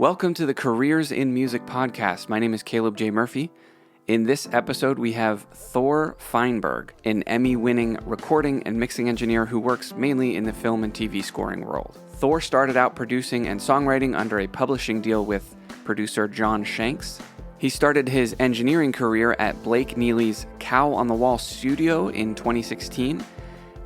Welcome to the Careers in Music podcast. My name is Caleb J. Murphy. In this episode, we have Thor Fienberg, an Emmy-winning recording and mixing engineer who works mainly in the film and TV scoring world. Thor started out producing and songwriting under a publishing deal with producer John Shanks. He started his engineering career at Blake Neely's Cow on the Wall studio in 2016,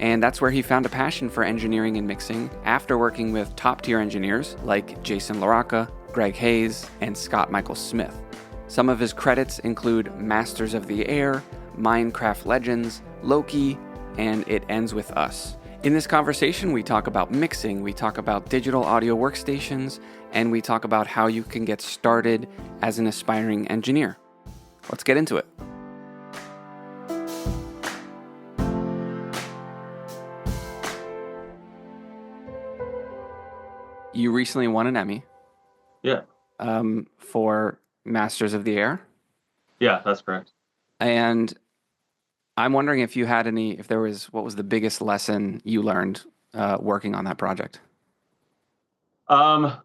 and that's where he found a passion for engineering and mixing after working with top-tier engineers like Jason LaRocca, Greg Hayes, and Scott Michael Smith. Some of his credits include Masters of the Air, Minecraft Legends, Loki, and It Ends With Us. In this conversation, we talk about mixing, we talk about digital audio workstations, and we talk about how you can get started as an aspiring engineer. Let's get into it. You recently won an Emmy. Yeah. For Masters of the Air. Yeah, that's correct. And I'm wondering if you had what was the biggest lesson you learned working on that project? Oh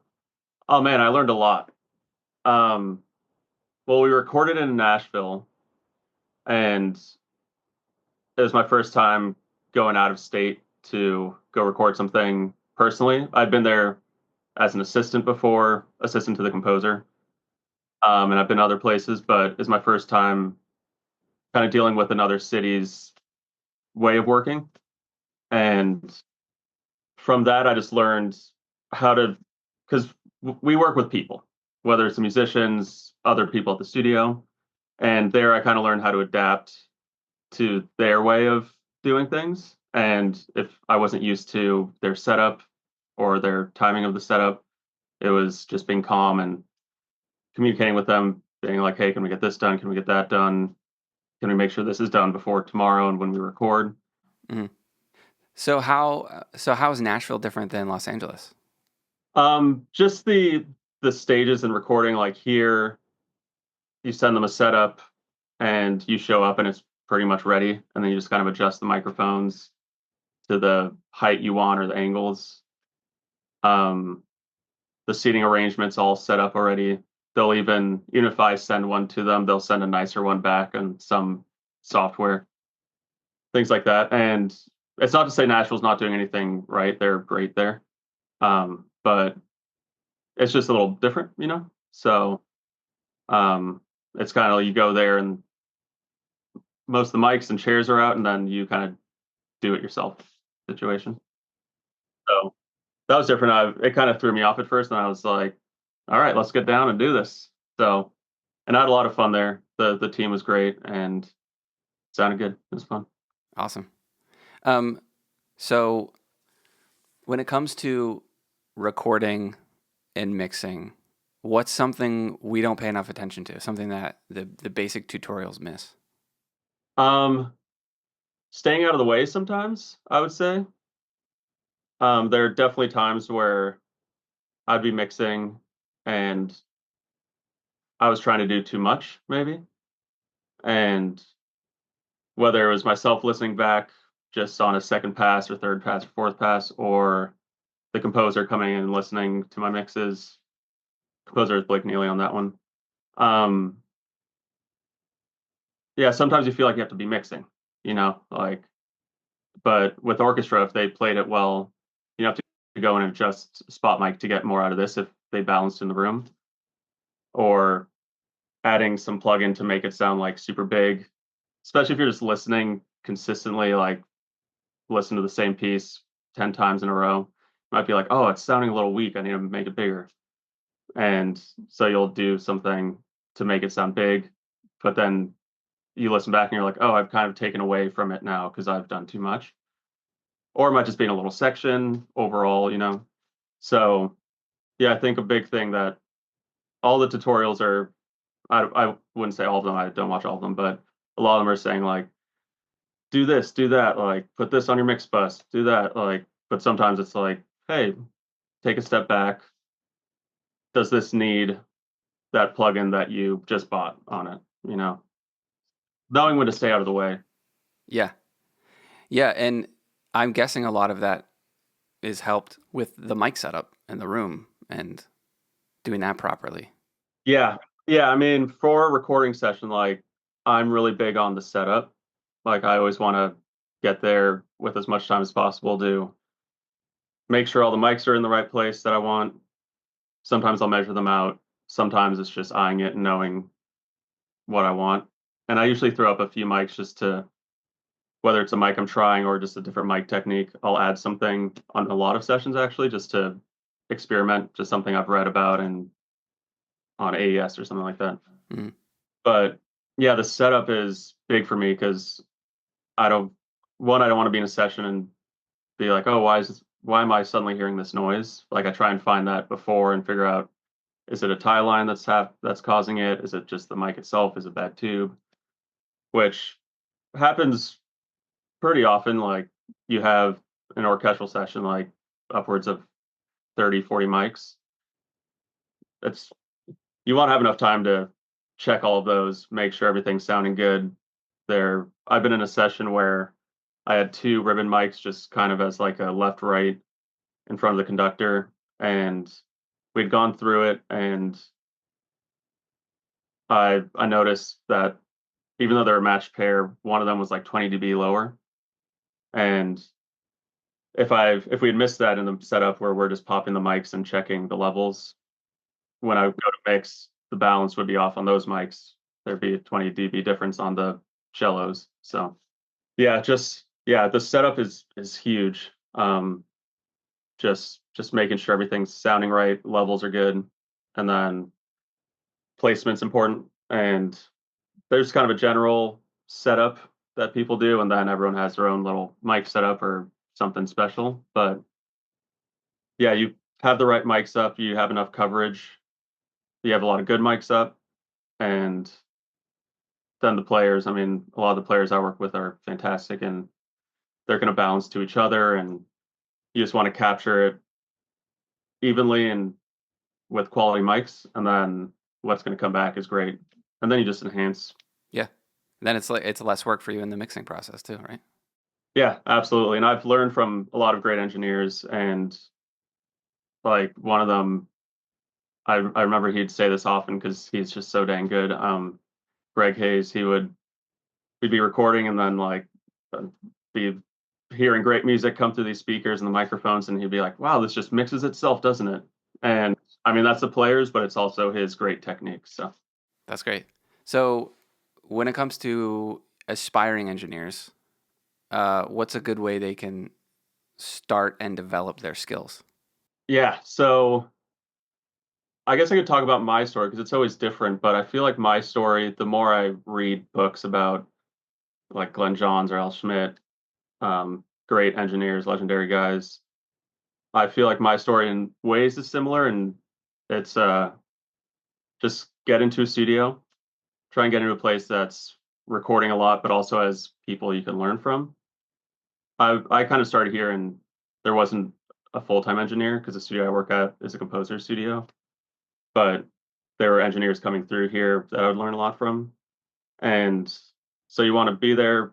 man, I learned a lot. Well, we recorded in Nashville, and it was my first time going out of state to go record something personally. I'd been there as an assistant before, assistant to the composer, and I've been other places, but it's my first time kind of dealing with another city's way of working. And from that, I just learned how to, because we work with people, whether it's the musicians, other people at the studio. And there I kind of learned how to adapt to their way of doing things. And if I wasn't used to their setup or their timing of the setup, it was just being calm and communicating with them, being like, hey, can we get this done? Can we get that done? Can we make sure this is done before tomorrow and when we record? Mm-hmm. So how is Nashville different than Los Angeles? Just the stages and recording, like here, you send them a setup and you show up and it's pretty much ready. And then you just kind of adjust the microphones to the height you want or the angles. The seating arrangement's all set up already. They'll even if I send one to them, they'll send a nicer one back on some software, things like that. And it's not to say Nashville's not doing anything right. They're great there. But it's just a little different, So it's kind of, you go there and most of the mics and chairs are out and then you kind of do it yourself situation. So that was different. It kind of threw me off at first and I was like, all right, let's get down and do this. So, and I had a lot of fun there. The team was great and sounded good. It was fun. Awesome. So when it comes to recording and mixing, what's something we don't pay enough attention to? Something that the basic tutorials miss? Staying out of the way sometimes, I would say. There are definitely times where I'd be mixing and I was trying to do too much, maybe. And whether it was myself listening back just on a second pass or third pass or fourth pass, or the composer coming in and listening to my mixes. Composer is Blake Neely on that one. Yeah, sometimes you feel like you have to be mixing, but with orchestra, if they played it well, you have to go in and adjust spot mic to get more out of this if they balanced in the room, or adding some plugin to make it sound like super big, especially if you're just listening consistently, like listen to the same piece 10 times in a row. You might be like, oh, it's sounding a little weak. I need to make it bigger. And so you'll do something to make it sound big, but then you listen back and you're like, oh, I've kind of taken away from it now because I've done too much. Or it might just be in a little section overall, So yeah, I think a big thing that all the tutorials are, I wouldn't say all of them, I don't watch all of them, but a lot of them are saying like, do this, do that, like put this on your mix bus, do that, like, but sometimes it's like, hey, take a step back. Does this need that plugin that you just bought on it? Knowing when to stay out of the way. Yeah. Yeah. And I'm guessing a lot of that is helped with the mic setup and the room and doing that properly? Yeah. Yeah. I mean, for a recording session, like I'm really big on the setup. Like I always want to get there with as much time as possible to make sure all the mics are in the right place that I want. Sometimes I'll measure them out. Sometimes it's just eyeing it and knowing what I want. And I usually throw up a few mics just to, whether it's a mic I'm trying or just a different mic technique, I'll add something on a lot of sessions actually, just to experiment, just something I've read about and on AES or something like that. Mm. But yeah, the setup is big for me because I don't, one, I don't want to be in a session and be like, oh, why am I suddenly hearing this noise? Like I try and find that before and figure out, is it a tie line that's causing it? Is it just the mic itself? Is it bad tube? Which happens pretty often. Like you have an orchestral session, like upwards of 30, 40 mics. It's you want to have enough time to check all of those, make sure everything's sounding good. I've been in a session where I had two ribbon mics just kind of as like a left right in front of the conductor, and we'd gone through it, and I noticed that even though they're a matched pair, one of them was like 20 dB lower. And if we had missed that in the setup where we're just popping the mics and checking the levels, when I go to mix, the balance would be off on those mics. There'd be a 20 dB difference on the cellos. So yeah, the setup is huge. Just making sure everything's sounding right, levels are good, and then placement's important. And there's kind of a general setup that people do, and then everyone has their own little mic setup or something special. But yeah, you have the right mics up, you have enough coverage, you have a lot of good mics up, and then the players, I mean, a lot of the players I work with are fantastic and they're going to balance to each other, and you just want to capture it evenly and with quality mics, and then what's going to come back is great. And then you just enhance. Yeah. Then it's less work for you in the mixing process too, right? Yeah, absolutely. And I've learned from a lot of great engineers, and like one of them, I remember he'd say this often because he's just so dang good. Greg Hayes, we'd be recording and then like be hearing great music come through these speakers and the microphones, and he'd be like, wow, this just mixes itself, doesn't it? And I mean, that's the players, but it's also his great technique. So That's great. So when it comes to aspiring engineers, what's a good way they can start and develop their skills? yeah, so I guess I could talk about my story because it's always different, but I feel like my story, the more I read books about like Glenn Johns or Al Schmidt, great engineers, legendary guys, I feel like my story in ways is similar, and it's just get into a studio, try and get into a place that's recording a lot, but also has people you can learn from. I kind of started here, and there wasn't a full-time engineer because the studio I work at is a composer studio, but there were engineers coming through here that I would learn a lot from. And so you want to be there,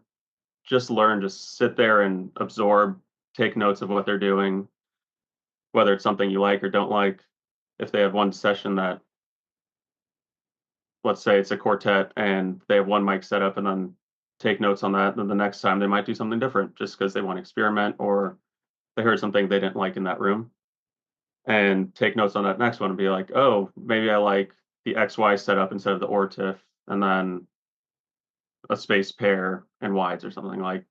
just learn, just sit there and absorb, take notes of what they're doing, whether it's something you like or don't like. If they have one session that, let's say it's a quartet and they have one mic set up, and then take notes on that, then the next time they might do something different just because they want to experiment or they heard something they didn't like in that room, and take notes on that next one and be like, oh, maybe I like the XY setup instead of the OR TIFF, and then a space pair and wides or something, like,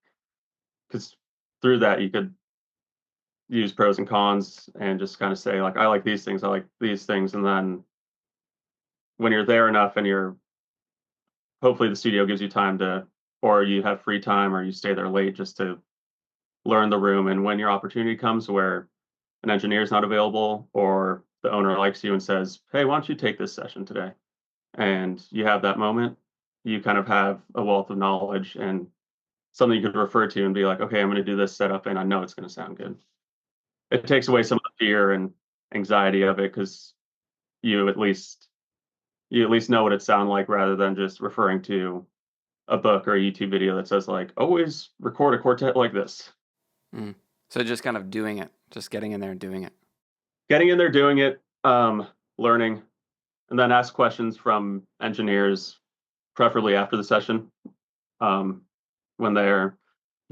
because through that you could use pros and cons and just kind of say like, I like these things, I like these things. And then when you're there enough and you're, hopefully the studio gives you time to, or you have free time or you stay there late just to learn the room. And when your opportunity comes where an engineer is not available or the owner likes you and says, hey, why don't you take this session today? And you have that moment, you kind of have a wealth of knowledge and something you could refer to and be like, okay, I'm going to do this setup and I know it's going to sound good. It takes away some of the fear and anxiety of it because you at least know what it sounds like rather than just referring to a book or a YouTube video that says like, always record a quartet like this. Mm. So just kind of doing it, just getting in there and doing it. Getting in there, doing it, learning, and then ask questions from engineers, preferably after the session. Um, when there's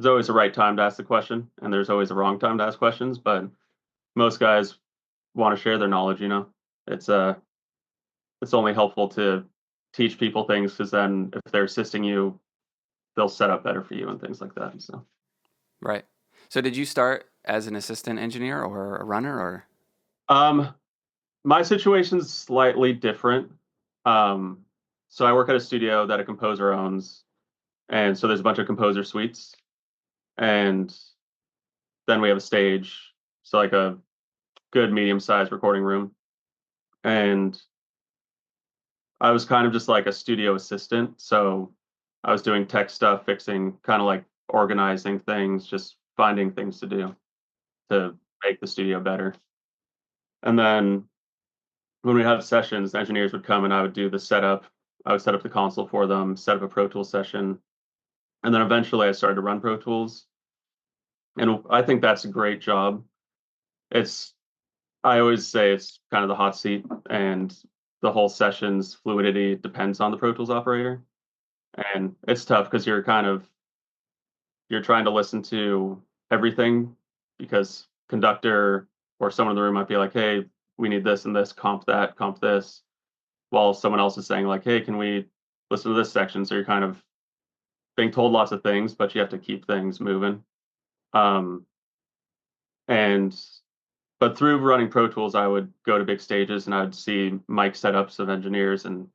always a right time to ask the question, and there's always a wrong time to ask questions, but most guys want to share their knowledge, you know. It's it's only helpful to teach people things because then if they're assisting you, they'll set up better for you and things like that. So Right. So did you start as an assistant engineer or a runner or? um my situation's slightly different. Um so I work at a studio that a composer owns, and so there's a bunch of composer suites, and then we have a stage, so like a good medium-sized recording room. And I was kind of just like a studio assistant, so I was doing tech stuff, fixing, kind of like organizing things, just finding things to do to make the studio better. And then when we have sessions, the engineers would come and I would do the setup. I would set up the console for them, set up a Pro Tools session, and then eventually I started to run Pro Tools. And I think that's a great job. It's I always say it's kind of the hot seat, and the whole session's fluidity depends on the Pro Tools operator. And it's tough because you're trying to listen to everything, because conductor or someone in the room might be like, hey, we need this and this, comp that, comp this, while someone else is saying like, hey, can we listen to this section? So you're kind of being told lots of things, but you have to keep things moving. Um, and but through running Pro Tools, I would go to big stages and I'd see mic setups of engineers and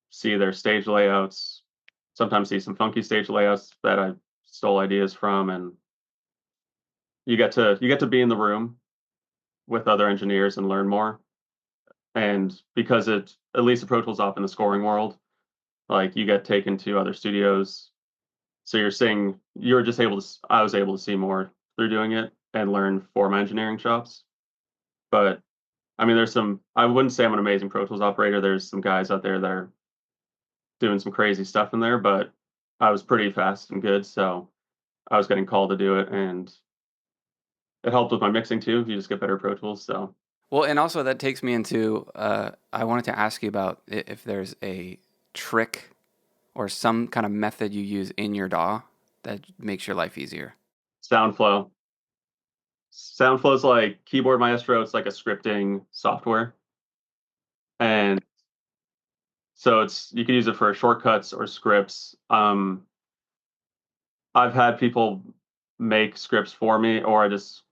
see their stage layouts. Sometimes see some funky stage layouts that I stole ideas from, and you get to be in the room with other engineers and learn more. And because it at least the Pro Tools off in the scoring world, like you get taken to other studios, so you're just able to. I was able to see more through doing it and learn form engineering chops. But I mean, there's some. I wouldn't say I'm an amazing Pro Tools operator. There's some guys out there that are doing some crazy stuff in there, but I was pretty fast and good, so I was getting called to do it, and it helped with my mixing too. You just get better Pro Tools. So Well, and also that takes me into, I wanted to ask you about if there's a trick or some kind of method you use in your DAW that makes your life easier. SoundFlow. SoundFlow is like Keyboard Maestro. It's like a scripting software, and so you can use it for shortcuts or scripts. I've had people make scripts for me, or I just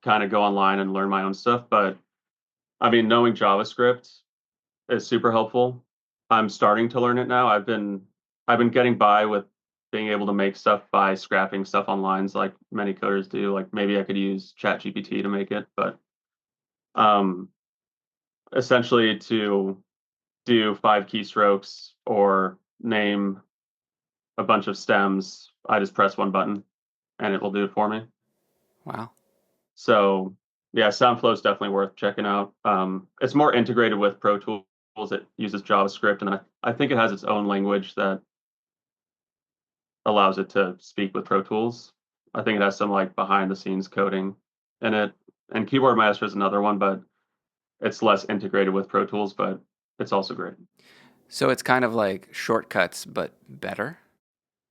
kind of go online and learn my own stuff. But I mean, knowing JavaScript is super helpful. I'm starting to learn it now. I've been getting by with being able to make stuff by scrapping stuff online, like many coders do. Like maybe I could use ChatGPT to make it, but um, essentially to do five keystrokes or name a bunch of stems, I just press one button and it will do it for me. Wow. So yeah, SoundFlow is definitely worth checking out. It's more integrated with Pro Tools. It uses JavaScript, and I think it has its own language that allows it to speak with Pro Tools. I think it has some like behind the scenes coding in it. And Keyboard Master is another one, but it's less integrated with Pro Tools, but it's also great. So it's kind of like shortcuts, but better.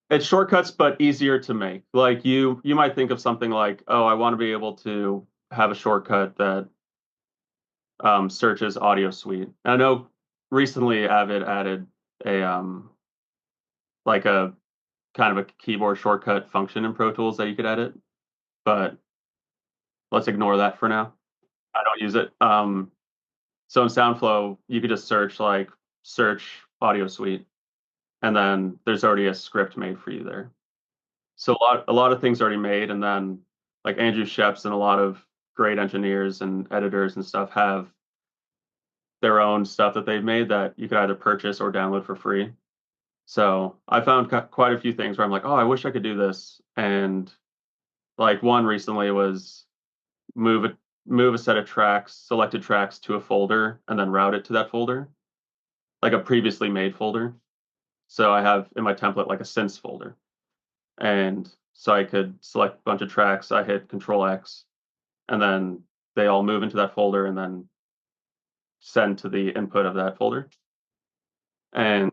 It's shortcuts, but easier to make. Like you might think of something like, oh, I want to be able to have a shortcut that searches audio suite. And I know recently Avid added a like a kind of a keyboard shortcut function in Pro Tools that you could edit, but let's ignore that for now. I don't use it. So in SoundFlow, you could just search audio suite, and then there's already a script made for you there. So a lot of things already made, and then like Andrew Sheps and a lot of great engineers and editors and stuff have their own stuff that they've made that you could either purchase or download for free. So I found quite a few things where I'm like, oh, I wish I could do this. And like one recently was move a move a set of tracks, selected tracks to a folder, and then route it to that folder, like a previously made folder. So I have in my template like a synths folder, and so I could select a bunch of tracks. I hit Control X, and then they all move into that folder, and then send to the input of that folder. And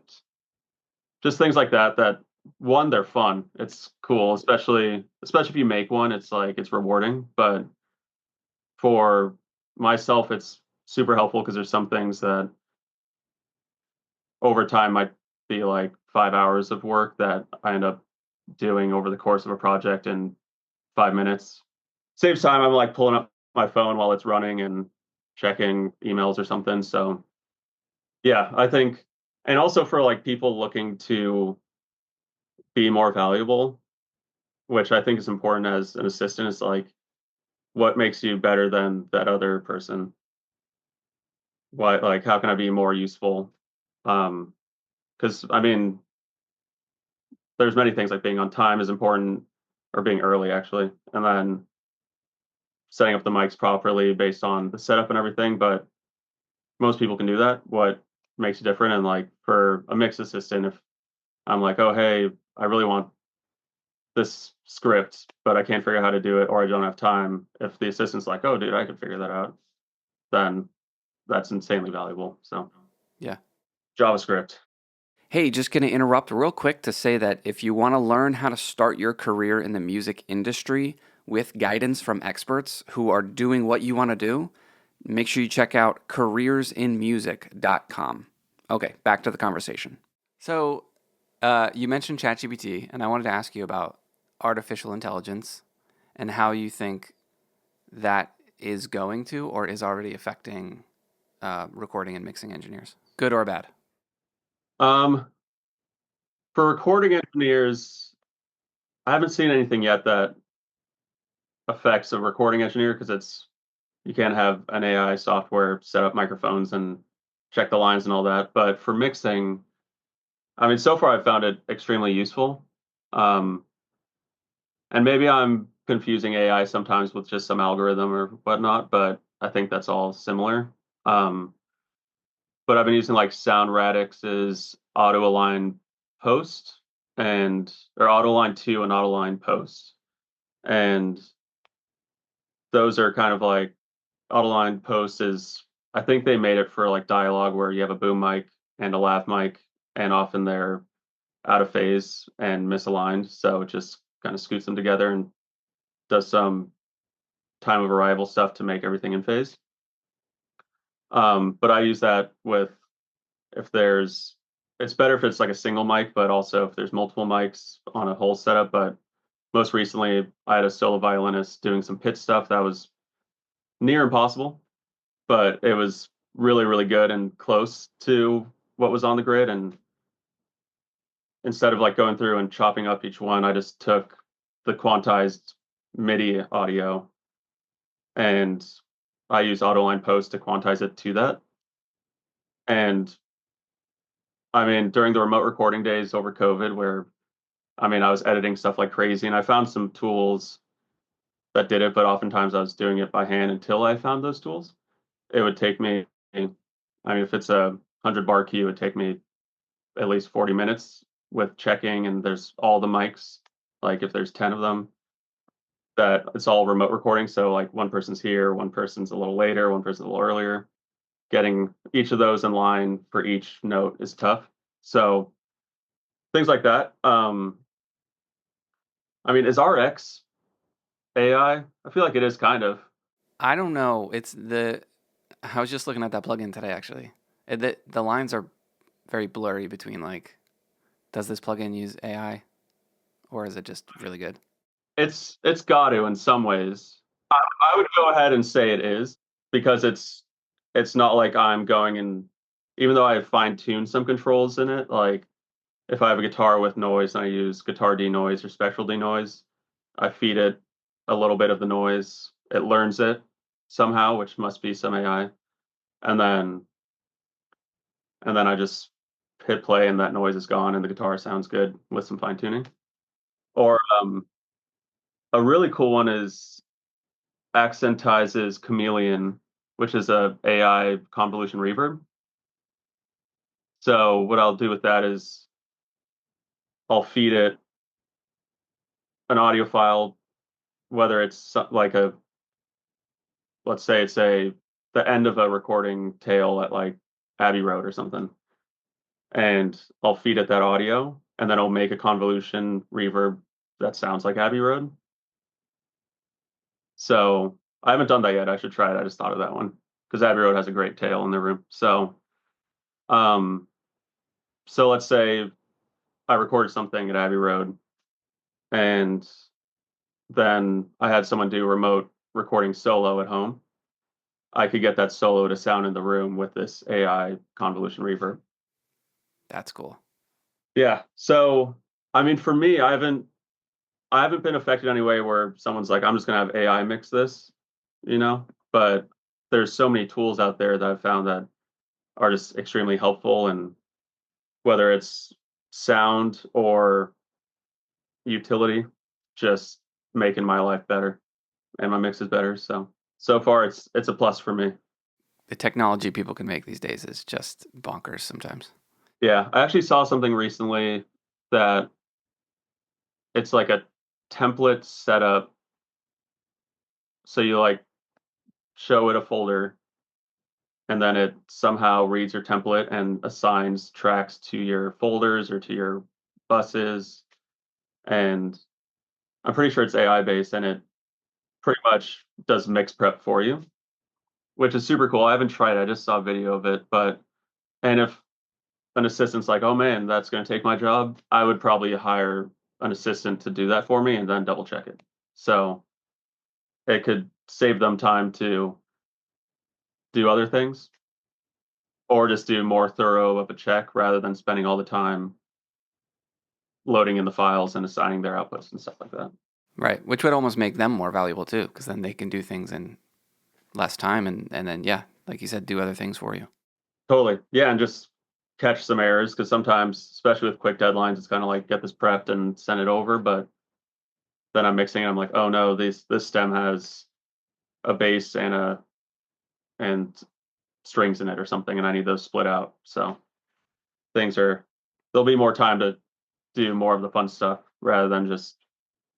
just things like that, that one, they're fun. It's cool, especially if you make one, it's like it's rewarding. But for myself, it's super helpful because there's some things that over time might be like 5 hours of work that I end up doing over the course of a project in 5 minutes. Saves time. I'm like pulling up my phone while it's running and checking emails or something. So yeah, I think, and also for like people looking to be more valuable, which I think is important as an assistant, is like what makes you better than that other person? Why, like, how can I be more useful? Because I mean, there's many things like being on time is important, or being early actually, and then setting up the mics properly based on the setup and everything. But most people can do that. What makes it different? And like for a mix assistant, if I'm like, oh hey, I really want this script, but I can't figure out how to do it, or I don't have time. If the assistant's like, oh dude, I can figure that out, then that's insanely valuable. So Yeah. JavaScript. Hey, just going to interrupt real quick to say that if you want to learn how to start your career in the music industry with guidance from experts who are doing what you want to do, make sure you check out careersinmusic.com. Okay, back to the conversation. So, you mentioned ChatGPT, and I wanted to ask you about artificial intelligence and how you think that is going to or is already affecting recording and mixing engineers, good or bad. Um, for recording engineers, I haven't seen anything yet that affects a recording engineer because it's you can't have an AI software set up microphones and check the lines and all that. But for mixing, I mean, so far I've found it extremely useful. Um, and maybe I'm confusing AI sometimes with just some algorithm or whatnot, but I think that's all similar. Um, but I've been using like Sound Radix's auto align post and or auto align 2 and auto align post. And those are kind of like auto align post is I think they made it for like dialogue where you have a boom mic and a lav mic, and often they're out of phase and misaligned. So it just kind of scoots them together and does some time of arrival stuff to make everything in phase. But I use that with if there's it's better if it's like a single mic, but also if there's multiple mics on a whole setup. But most recently, I had a solo violinist doing some pitch stuff that was near impossible, but it was really, really good and close to what was on the grid. And instead of like going through and chopping up each one, I just took the quantized MIDI audio and I use AutoLine Post to quantize it to that. And I mean, during the remote recording days over COVID, where I mean, I was editing stuff like crazy, and I found some tools that did it, but oftentimes I was doing it by hand until I found those tools. It would take me, I mean, if it's a 100 bar key, it would take me at least 40 minutes with checking, and there's all the mics, like if there's 10 of them, that it's all remote recording. So like one person's here, one person's a little later, one person's a little earlier. Getting each of those in line for each note is tough. So things like that. I mean, is RX AI? I feel like it is kind of. I don't know. I was just looking at that plugin today, actually. The lines are very blurry between like, does this plugin use AI or is it just really good? It's got to in some ways. I would go ahead and say it is because it's not like I'm going and even though I fine-tuned some controls in it, like if I have a guitar with noise and I use guitar denoise or spectral denoise, I feed it a little bit of the noise. It learns it somehow, which must be some AI. And then I just hit play and that noise is gone and the guitar sounds good with some fine tuning. Or a really cool one is Accentizes Chameleon, which is a AI convolution reverb. So what I'll do with that is I'll feed it an audio file, whether it's like let's say it's a the end of a recording tail at like Abbey Road or something, and I'll feed it that audio, and then I'll make a convolution reverb that sounds like Abbey Road. So I haven't done that yet. I should try it. I just thought of that one because Abbey Road has a great tail in the room. Um, so let's say I recorded something at Abbey Road, and then I had someone do remote recording solo at home. I could get that solo to sound in the room with this AI convolution reverb. That's cool. Yeah. So, I mean, for me, I haven't been affected anyway where someone's like, I'm just gonna have AI mix this, you know. But there's so many tools out there that I've found that are just extremely helpful, and whether it's sound or utility, just making my life better and my mix is better. So far it's a plus for me. The technology people can make these days is just bonkers sometimes. Yeah, I actually saw something recently that it's like a template setup. So you like show it a folder and then it somehow reads your template and assigns tracks to your folders or to your buses. And I'm pretty sure it's AI based and it pretty much does mix prep for you, which is super cool. I haven't tried it, I just saw a video of it. But and if an assistant's like, oh man, that's going to take my job, I would probably hire an assistant to do that for me and then double check it. So it could save them time to do other things or just do more thorough of a check rather than spending all the time loading in the files and assigning their outputs and stuff like that. Right. Which would almost make them more valuable too, because then they can do things in less time and then, yeah, like you said, do other things for you. Totally. Yeah. And just catch some errors because sometimes, especially with quick deadlines, it's kind of like get this prepped and send it over. But then I'm mixing it. I'm like, oh no, this stem has a bass and strings in it or something, and I need those split out. So there'll be more time to do more of the fun stuff rather than just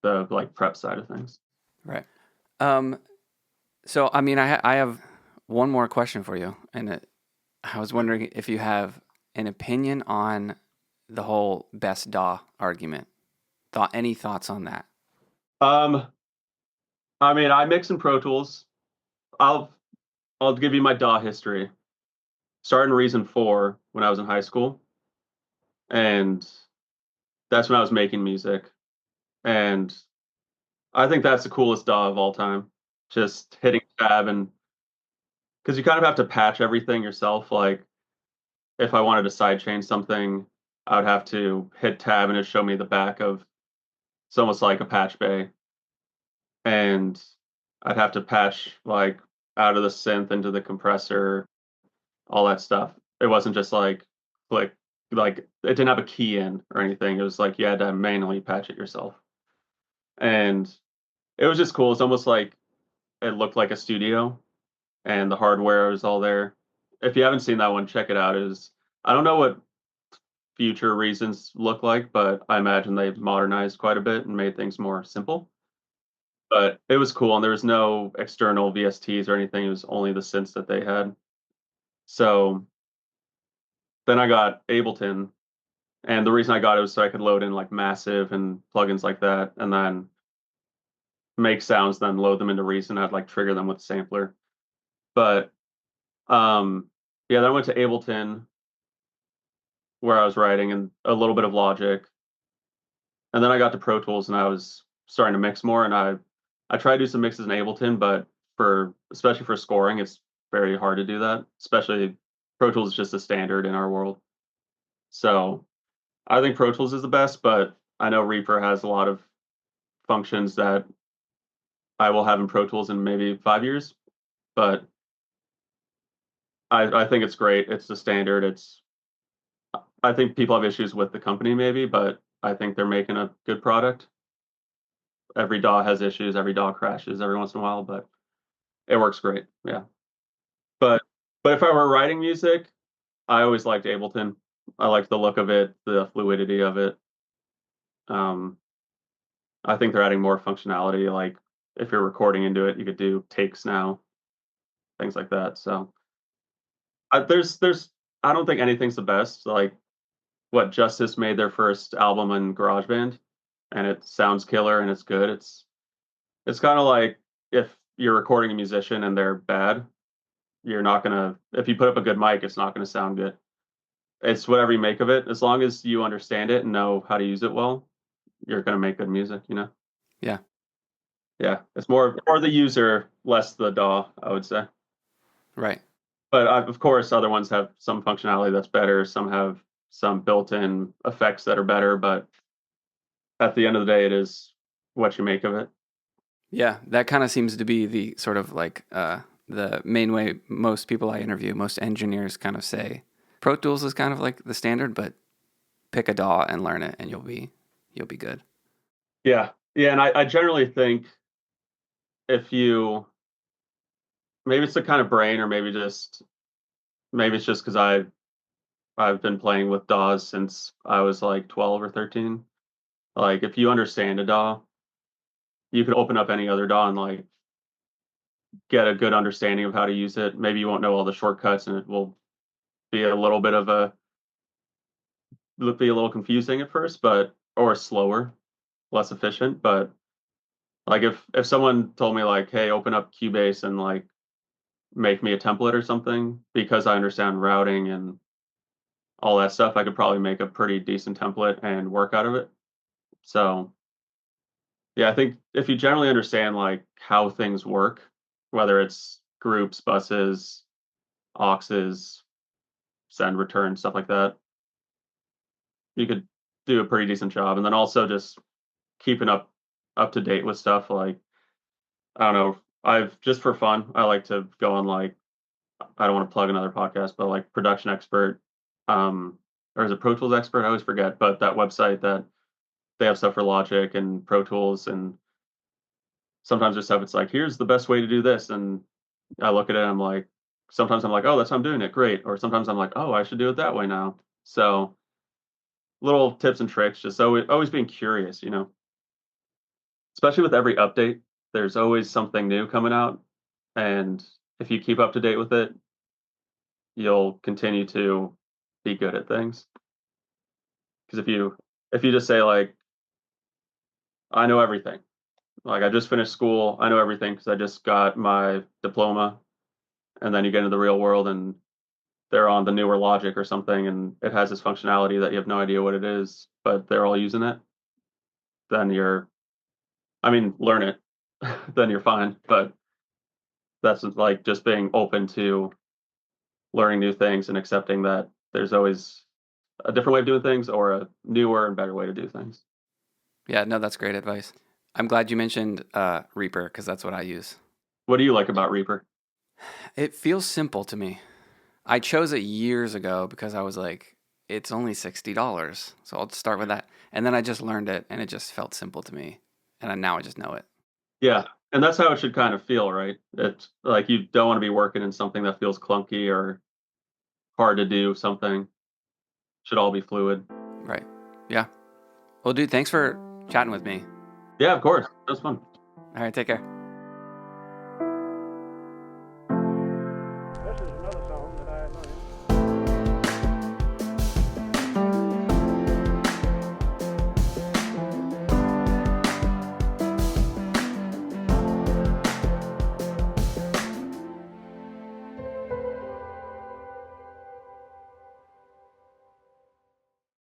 the like prep side of things. Right. Um, so, I mean, I have one more question for you, and I was wondering if you have an opinion on the whole best DAW argument. Any thoughts on that? Um, I mean, I mix in Pro Tools. I'll I'll give you my DAW history. Starting Reason 4 when I was in high school, and that's when I was making music. And I think that's the coolest DAW of all time. Just hitting tab and because you kind of have to patch everything yourself. Like if I wanted to sidechain something, I would have to hit tab and it show me the back of it's almost like a patch bay. And I'd have to patch like out of the synth into the compressor, all that stuff. It wasn't just like click, like it didn't have a key in or anything. It was like you had to manually patch it yourself. And it was just cool. It's almost like it looked like a studio and the hardware was all there. If you haven't seen that one, check it out. I don't know what future reasons look like, but I imagine they've modernized quite a bit and made things more simple. But it was cool, and there was no external VSTs or anything. It was only the synths that they had. So then I got Ableton, and the reason I got it was so I could load in like Massive and plugins like that, and then make sounds, then load them into Reason. I'd like trigger them with a sampler. But yeah, then I went to Ableton where I was writing and a little bit of Logic, and then I got to Pro Tools and I was starting to mix more. And I tried to do some mixes in Ableton, but especially for scoring, it's very hard to do that. Especially Pro Tools is just a standard in our world. So I think Pro Tools is the best, but I know Reaper has a lot of functions that I will have in Pro Tools in maybe 5 years. But I think it's great. It's the standard. I think people have issues with the company maybe, but I think they're making a good product. Every DAW has issues, every DAW crashes every once in a while, but it works great. Yeah. But if I were writing music, I always liked Ableton. I liked the look of it, the fluidity of it. Um, I think they're adding more functionality. Like if you're recording into it, you could do takes now. things like that. So there's I don't think anything's the best. Like what Justice made their first album in GarageBand, and it sounds killer and it's good. It's kind of like if you're recording a musician and they're bad, you're not gonna if you put up a good mic, it's not gonna sound good. It's whatever you make of it. As long as you understand it and know how to use it well, you're gonna make good music, you know? Yeah. Yeah. It's more the user, less the DAW, I would say. Right. But of course, other ones have some functionality that's better. Some have some built-in effects that are better, but at the end of the day, it is what you make of it. Yeah, that kind of seems to be the sort of like the main way most people I interview, most engineers kind of say. Pro Tools is kind of like the standard, but pick a DAW and learn it, and you'll be good. Yeah. Yeah. And I generally think if you maybe it's the kind of brain, or maybe it's just because I've been playing with DAWs since I was like 12 or 13. Like if you understand a DAW, you could open up any other DAW and like get a good understanding of how to use it. Maybe you won't know all the shortcuts and it will be a little bit of a be a little confusing at first, but or slower, less efficient. But like if someone told me like, hey, open up Cubase and like make me a template or something, because I understand routing and all that stuff, I could probably make a pretty decent template and work out of it. So yeah, I think if you generally understand like how things work, whether it's groups, buses, auxes, send, return, stuff like that, you could do a pretty decent job. And then also just keeping up to date with stuff. Like I don't know, I've just for fun, I like to go on like I don't want to plug another podcast, but like Production Expert, or is it Pro Tools Expert? I always forget, but that website that they have stuff for Logic and Pro Tools, and sometimes there's stuff it's like, here's the best way to do this, and I look at it, and I'm like, sometimes I'm like, oh, that's how I'm doing it, great, or sometimes I'm like, oh, I should do it that way now. So little tips and tricks, just always being curious, you know, especially with every update, there's always something new coming out, and if you keep up to date with it, you'll continue to be good at things. Because if you just say like, I know everything, like I just finished school, I know everything because I just got my diploma, and then you get into the real world and they're on the newer Logic or something, and it has this functionality that you have no idea what it is, but they're all using it, then I mean, learn it, then you're fine. But that's like just being open to learning new things and accepting that there's always a different way of doing things or a newer and better way to do things. Yeah, no, that's great advice. I'm glad you mentioned Reaper because that's what I use. What do you like about Reaper? It feels simple to me. I chose it years ago because I was like, it's only $60, so I'll start with that. And then I just learned it, and it just felt simple to me, and now I just know it. Yeah, and that's how it should kind of feel, right? It's like you don't want to be working in something that feels clunky or hard to do. Something should all be fluid. Right. Yeah. Well, dude, thanks for chatting with me. Yeah, of course. That's fun. All right, take care.